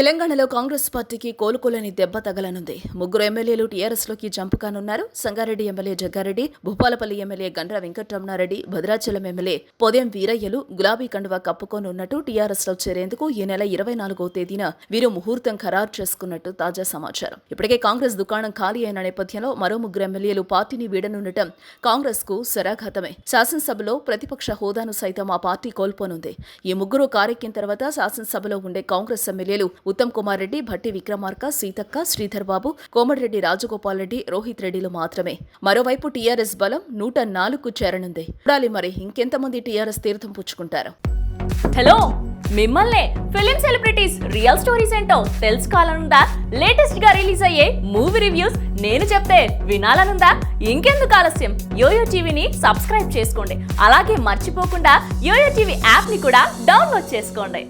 తెలంగాణలో కాంగ్రెస్ పార్టీకి కోలుకోలేని దెబ్బ తగలనుంది. ముగ్గురు ఎమ్మెల్యేలు టీఆర్ఎస్లోకి జంప్ కానున్నారు. Sangareddy MLA Jaggareddy, Bhupalpally MLA Gandra Venkataramanareddy, Bhadrachalam MLA Podem వీరయ్యలు గులాబీ కండువా కప్పుకోనున్నట్టు టీఆర్ఎస్లో చేరేందుకు ఈ నెల 24వ తేదీన వీరు ముహూర్తం ఖరారు చేసుకున్నట్టు తాజా సమాచారం. ఇప్పటికే కాంగ్రెస్ దుకాణం ఖాళీ అయిన నేపథ్యంలో మరో ముగ్గురు ఎమ్మెల్యేలు పార్టీని వీడనుండటం కాంగ్రెస్ కు శరాఘాతమే. శాసనసభలో ప్రతిపక్ష హోదాను సైతం ఆ పార్టీ కోల్పోనుంది. ఈ ముగ్గురు కారెక్కిన తర్వాత శాసనసభలో ఉండే కాంగ్రెస్ ఎమ్మెల్యేలు ఉత్తమ్ కుమార్ రెడ్డి, భట్టి విక్రమార్క, సీతక్క, శ్రీధర్ బాబు, కోమటిరెడ్డి రాజగోపాల్ రెడ్డి, రోహిత్ రెడ్డిలు మాత్రమే. మరోవైపు టీఆర్ఎస్ బలం 104కు చేరనుంది. చూడాలి మరి ఇంకెంతమంది టీఆర్ఎస్ తీర్థం పుచ్చుకుంటారు. హలో, మిమ్మల్నే ఫిలిం సెలబ్రిటీస్ రియల్ స్టోరీస్ ఏంటో తెలుసుకోవాలనుందా? లేటెస్ట్ గా రిలీజ్ అయ్యే మూవీ రివ్యూస్ నేను చెప్తే వినాలనుందా? ఇంకెందుకు ఆలస్యం, యోయో టీవీని సబ్స్క్రైబ్ చేసుకోండి. అలాగే మర్చిపోకుండా యోయో టీవీ యాప్ ని కూడా డౌన్లోడ్ చేసుకోండి.